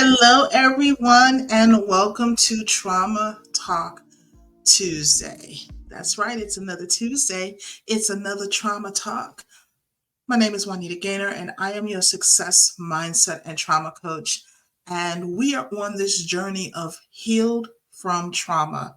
Hello, everyone, and welcome to Trauma Talk Tuesday. That's right, it's another Tuesday. It's another Trauma Talk. My name is Juanita Gaynor, and I am your success mindset and trauma coach. And we are on this journey of healed from trauma.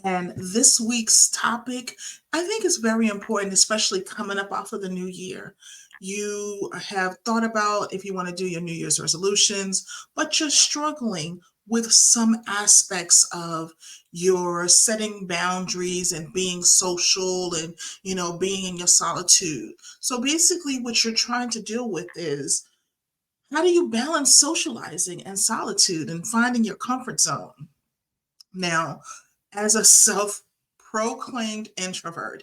And this week's topic, I think, is very important, especially coming up off of the new year. You have thought about if you want to do your New Year's resolutions, but you're struggling with some aspects of your setting boundaries and being social and, being in your solitude. So basically, what you're trying to deal with is how do you balance socializing and solitude and finding your comfort zone? Now, as a self proclaimed introvert,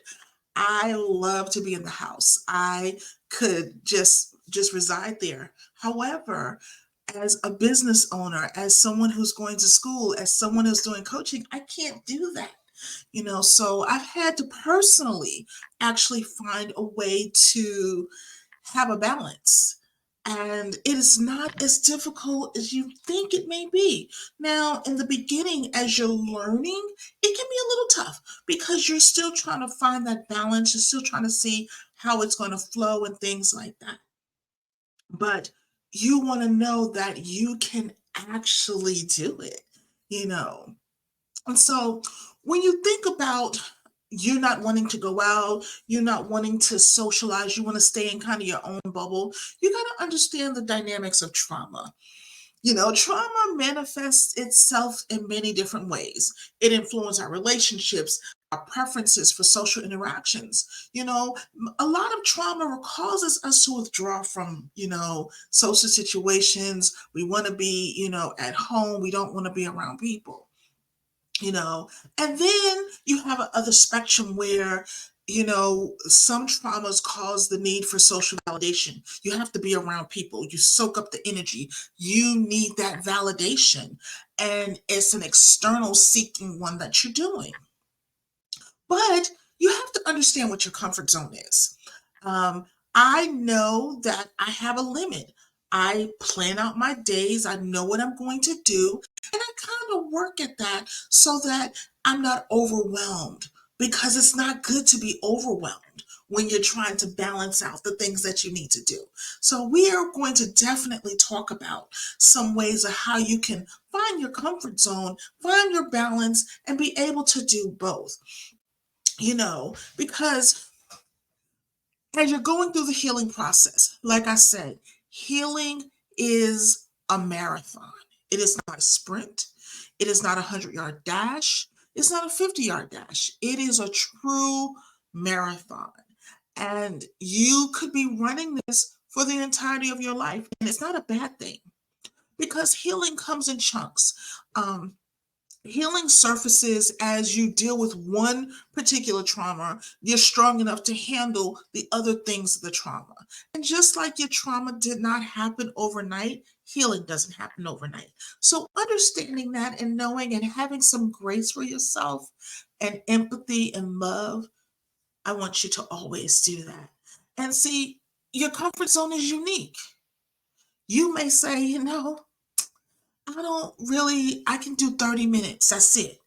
I love to be in the house. I could just reside there. However, as a business owner, as someone who's going to school, as someone who's doing coaching, I can't do that. So I've had to personally actually find a way to have a balance. And it is not as difficult as you think it may be. Now, in the beginning, as you're learning, it can be a little tough because you're still trying to find that balance. You're still trying to see how it's going to flow and things like that. But you want to know that you can actually do it, you know. And so when you think about you not wanting to go out, you're not wanting to socialize, you want to stay in kind of your own bubble, you got to understand the dynamics of trauma. Trauma manifests itself in many different ways. It influences our relationships, our preferences for social interactions. A lot of trauma causes us to withdraw from, social situations. We want to be, at home. We don't want to be around people and then you have a other spectrum where some traumas cause the need for social validation. You have to be around people, you soak up the energy, you need that validation, and it's an external seeking one that you're doing. But you have to understand what your comfort zone is. I know that I have a limit. I plan out my days. I know what I'm going to do. And I kind of work at that so that I'm not overwhelmed, because it's not good to be overwhelmed when you're trying to balance out the things that you need to do. So we are going to definitely talk about some ways of how you can find your comfort zone, find your balance, and be able to do both. Because as you're going through the healing process, like I said, healing is a marathon. It is not a sprint. It is not a 100-yard dash. It's not a 50-yard dash. It is a true marathon. And you could be running this for the entirety of your life. And it's not a bad thing because healing comes in chunks. Healing surfaces as you deal with one particular trauma. You're strong enough to handle the other things of the trauma. And just like your trauma did not happen overnight, healing doesn't happen overnight. So understanding that and knowing and having some grace for yourself and empathy and love, I want you to always do that. And see, your comfort zone is unique. You may say, I can do 30 minutes. That's it.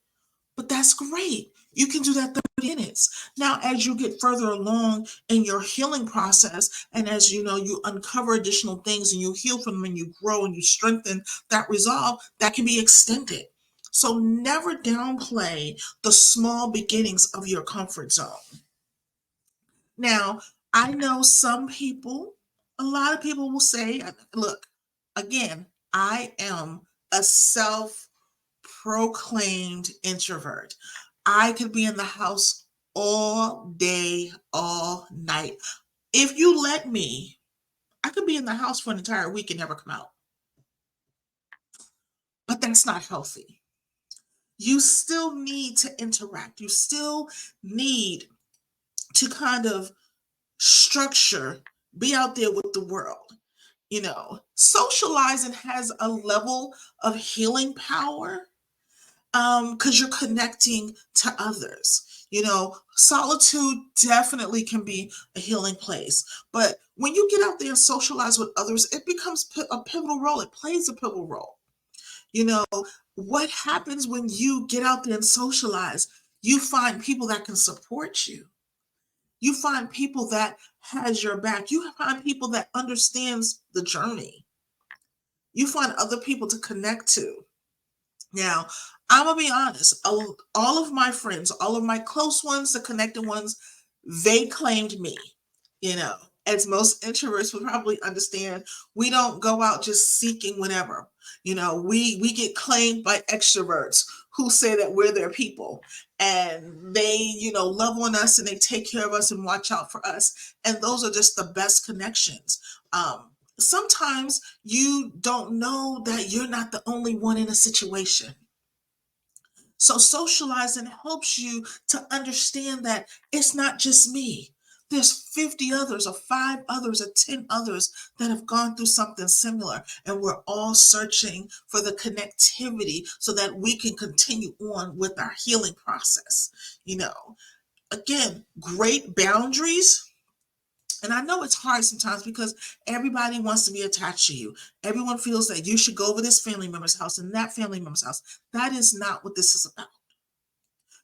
But that's great. You can do that 30 minutes. Now, as you get further along in your healing process, and as you uncover additional things and you heal from them and you grow and you strengthen that resolve, that can be extended. So never downplay the small beginnings of your comfort zone. Now, I know a lot of people will say, look, again, I am a self proclaimed introvert. I could be in the house all day, all night. If you let me, I could be in the house for an entire week and never come out. But that's not healthy. You still need to interact. You still need to kind of structure, be out there with the world. Socializing has a level of healing power because you're connecting to others. Solitude definitely can be a healing place, but When you get out there and socialize with others, it becomes a pivotal role. It plays a pivotal role. You know, what happens when you get out there and socialize? You find people that can support you. You find people that has your back. You find people that understands the journey. You find other people to connect to. Now, I'm gonna be honest. All of my friends, all of my close ones, the connected ones, they claimed me. You know, as most introverts would probably understand, we don't go out just seeking whatever. We get claimed by extroverts who say that we're their people, and they love on us and they take care of us and watch out for us. And those are just the best connections. Sometimes you don't know that you're not the only one in a situation. So socializing helps you to understand that it's not just me. There's 50 others or 5 others or 10 others that have gone through something similar. And we're all searching for the connectivity so that we can continue on with our healing process. Again, great boundaries. And I know it's hard sometimes because everybody wants to be attached to you. Everyone feels that you should go over this family member's house and that family member's house. That is not what this is about.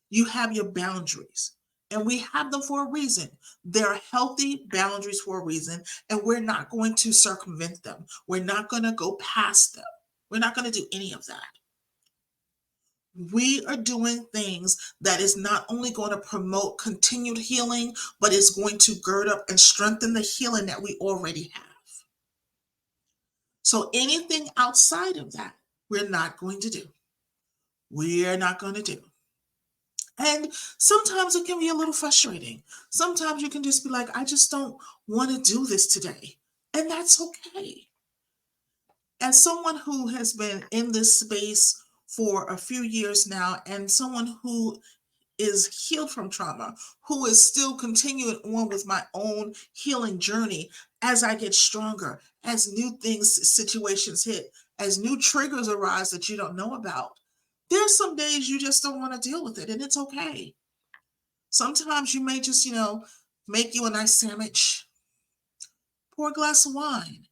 You have your boundaries, and we have them for a reason. They're healthy boundaries for a reason, and we're not going to circumvent them. We're not going to go past them. We're not going to do any of that. We are doing things that is not only going to promote continued healing, but it's going to gird up and strengthen the healing that we already have. So anything outside of that, we're not going to do. We're not going to do. And sometimes it can be a little frustrating. Sometimes you can just be like, I just don't want to do this today. And that's okay. As someone who has been in this space for a few years now, and someone who is healed from trauma, who is still continuing on with my own healing journey, as I get stronger, as new things, situations hit, as new triggers arise that you don't know about, there's some days you just don't want to deal with it, and it's okay. Sometimes you may just, make you a nice sandwich, pour a glass of wine,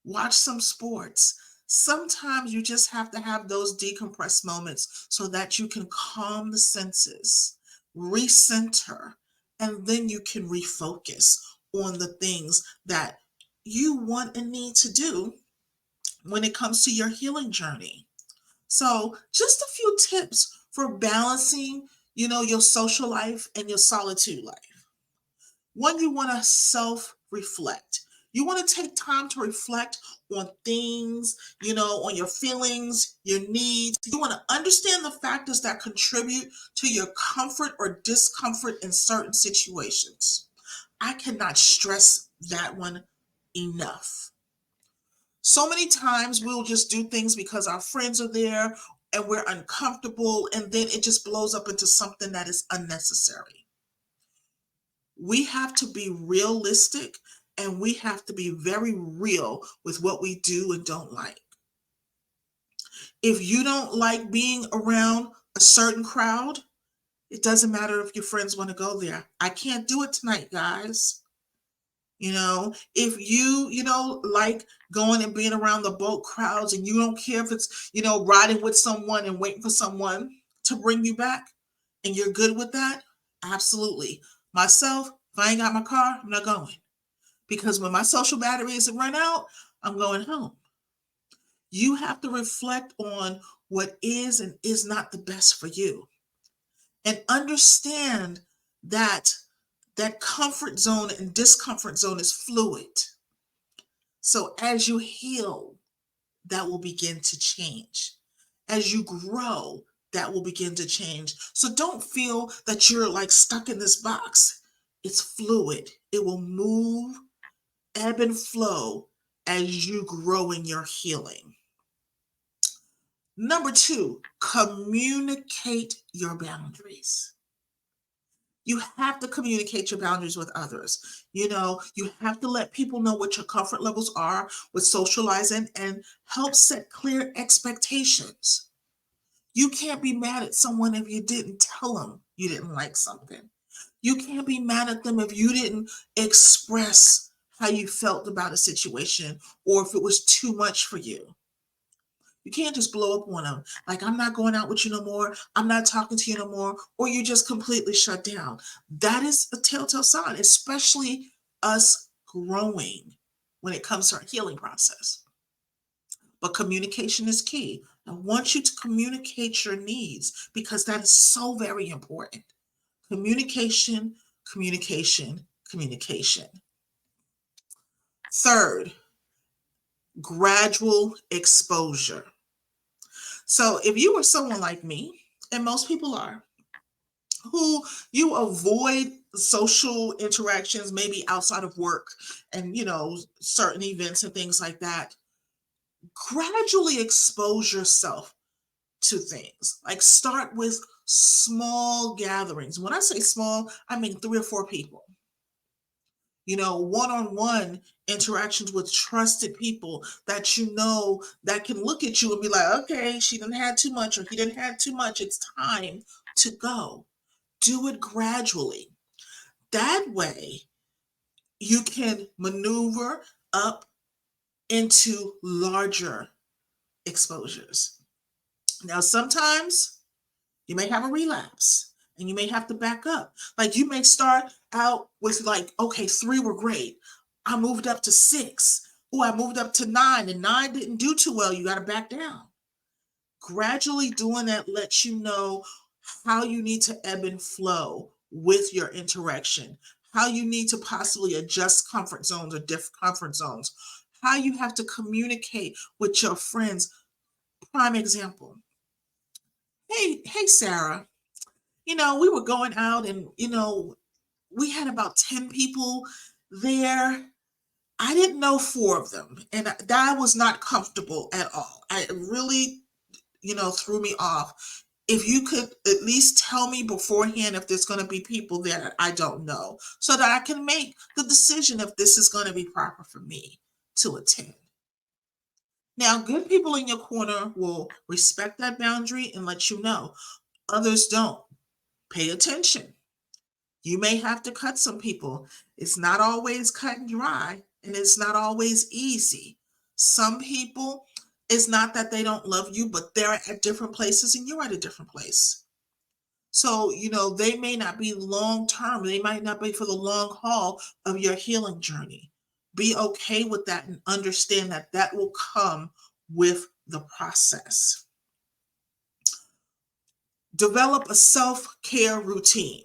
watch some sports. Sometimes you just have to have those decompressed moments so that you can calm the senses, recenter, and then you can refocus on the things that you want and need to do when it comes to your healing journey. So, just a few tips for balancing, your social life and your solitude life. One, you want to self reflect. You want to take time to reflect on things, on your feelings, your needs. You want to understand the factors that contribute to your comfort or discomfort in certain situations. I cannot stress that one enough. So many times we'll just do things because our friends are there and we're uncomfortable, and then it just blows up into something that is unnecessary. We have to be realistic, and we have to be very real with what we do and don't like. If you don't like being around a certain crowd, it doesn't matter if your friends want to go there. I can't do it tonight, guys. If you like going and being around the boat crowds, and you don't care if it's, riding with someone and waiting for someone to bring you back, and you're good with that, absolutely. Myself, if I ain't got my car, I'm not going. Because when my social battery isn't run out, I'm going home. You have to reflect on what is and is not the best for you. And understand that comfort zone and discomfort zone is fluid. So as you heal, that will begin to change. As you grow, that will begin to change. So don't feel that you're like stuck in this box. It's fluid. It will move, ebb and flow as you grow in your healing. Number 2, communicate your boundaries. You have to communicate your boundaries with others. You have to let people know what your comfort levels are with socializing, and help set clear expectations. You can't be mad at someone if you didn't tell them you didn't like something. You can't be mad at them if you didn't express how you felt about a situation, or if it was too much for you. You can't just blow up on them. Like, I'm not going out with you no more. I'm not talking to you no more. Or you just completely shut down. That is a telltale sign, especially us growing when it comes to our healing process. But communication is key. I want you to communicate your needs because that is so very important. Communication, communication, communication. Third, gradual exposure. So if you were someone like me, and most people are, who you avoid social interactions, maybe outside of work and, certain events and things like that, gradually expose yourself to things. Like, start with small gatherings. When I say small, I mean 3 or 4 people. One-on-one interactions with trusted people that that can look at you and be like, okay, she didn't have too much or he didn't have too much. It's time to go. Do it gradually. That way, you can maneuver up into larger exposures. Now, sometimes you may have a relapse and you may have to back up. Like, you may start out with like, okay, 3 were great. I moved up to 6. Oh, I moved up to 9 and 9 didn't do too well. You got to back down. Gradually doing that lets you know how you need to ebb and flow with your interaction, how you need to possibly adjust comfort zones or different comfort zones, how you have to communicate with your friends. Prime example. Hey, Sarah, we were going out and, we had about 10 people there. I didn't know 4 of them, and that was not comfortable at all. I really, threw me off. If you could at least tell me beforehand if there's going to be people there that I don't know, so that I can make the decision if this is going to be proper for me to attend. Now, good people in your corner will respect that boundary and let you know. Others don't. Pay attention. You may have to cut some people. It's not always cut and dry, and it's not always easy. Some people, it's not that they don't love you, but they're at different places and you're at a different place. So, they may not be long term. They might not be for the long haul of your healing journey. Be okay with that and understand that that will come with the process. Develop a self-care routine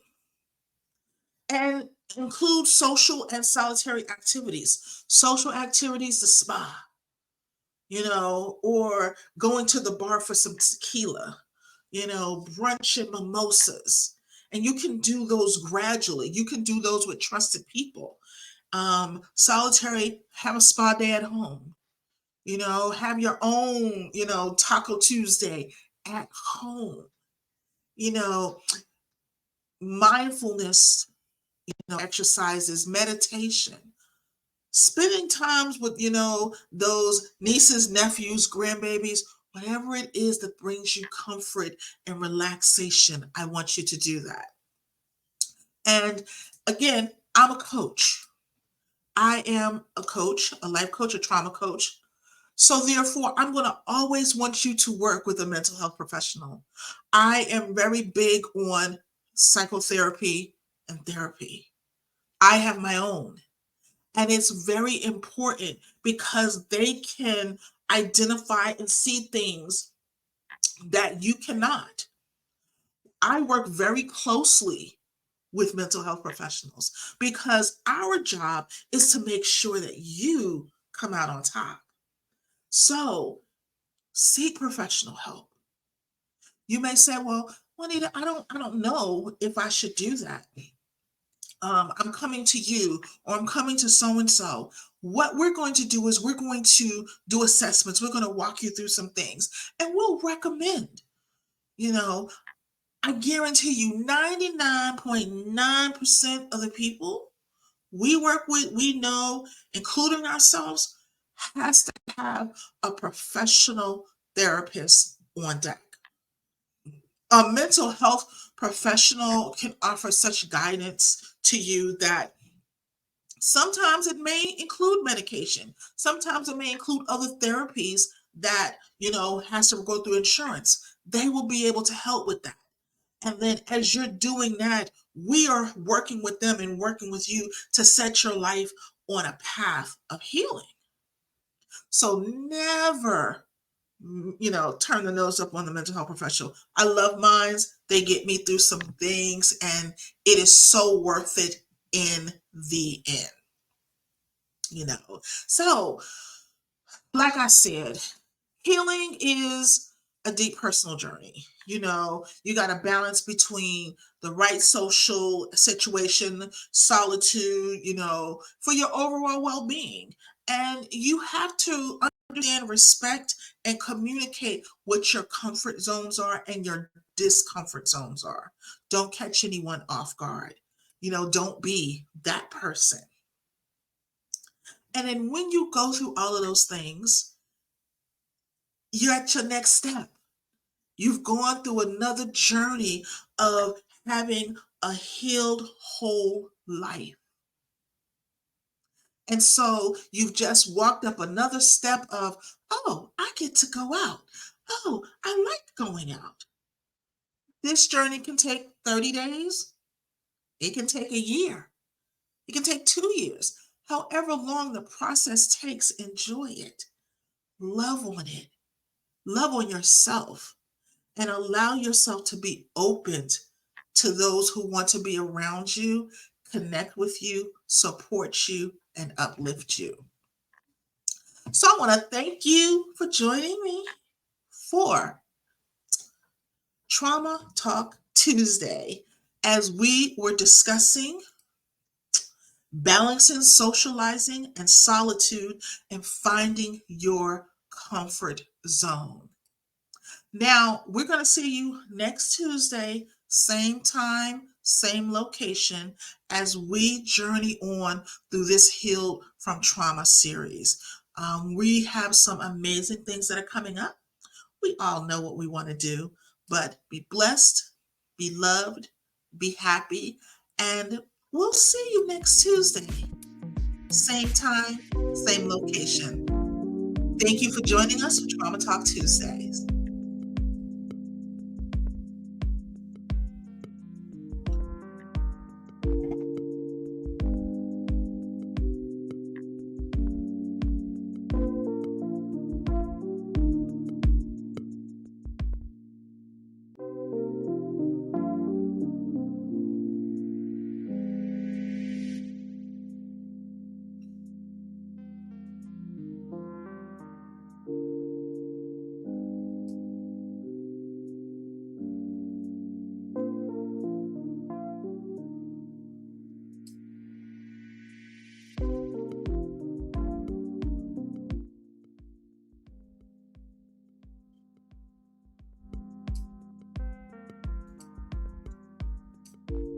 and include social and solitary activities. Social activities, the spa, or going to the bar for some tequila, brunch and mimosas. And you can do those gradually. You can do those with trusted people. Solitary, have a spa day at home. Have your own, Taco Tuesday at home. Mindfulness, exercises, meditation, spending times with, those nieces, nephews, grandbabies, whatever it is that brings you comfort and relaxation. I want you to do that. And again, I'm a coach. I am a coach, a life coach, a trauma coach. So therefore, I'm going to always want you to work with a mental health professional. I am very big on psychotherapy and therapy. I have my own. And it's very important because they can identify and see things that you cannot. I work very closely with mental health professionals because our job is to make sure that you come out on top. So seek professional help. You may say, well, Juanita, I don't know if I should do that. I'm coming to you, or I'm coming to so and so. What we're going to do is we're going to do assessments. We're going to walk you through some things, and we'll recommend. I guarantee you 99.9% of the people we work with, we know, including ourselves, has to have a professional therapist on deck. A mental health professional can offer such guidance to you that Sometimes it may include medication. Sometimes it may include other therapies that, has to go through insurance. They will be able to help with that. And then as you're doing that, we are working with them and working with you to set your life on a path of healing. So never, turn the nose up on the mental health professional. I love mines. They get me through some things, and it is so worth it in the end, you know. So, like I said, healing is a deep personal journey. You got to balance between the right social situation, solitude, for your overall well being. And you have to understand, respect, and communicate what your comfort zones are and your discomfort zones are. Don't catch anyone off guard. Don't be that person. And then when you go through all of those things, you're at your next step. You've gone through another journey of having a healed whole life. And so you've just walked up another step of, oh, I get to go out. Oh, I like going out. This journey can take 30 days. It can take a year. It can take 2 years. However long the process takes, enjoy it. Love on it. Love on yourself. And allow yourself to be open to those who want to be around you, connect with you, support you, and uplift you. So I want to thank you for joining me for Trauma Talk Tuesday as we were discussing balancing socializing and solitude and finding your comfort zone. Now, we're going to see you next Tuesday, same time, same location, as we journey on through this Healed from Trauma series. We have some amazing things that are coming up. We all know what we want to do, but be blessed, be loved, be happy, and we'll see you next Tuesday, same time, same location. Thank you for joining us for Trauma Talk Tuesdays.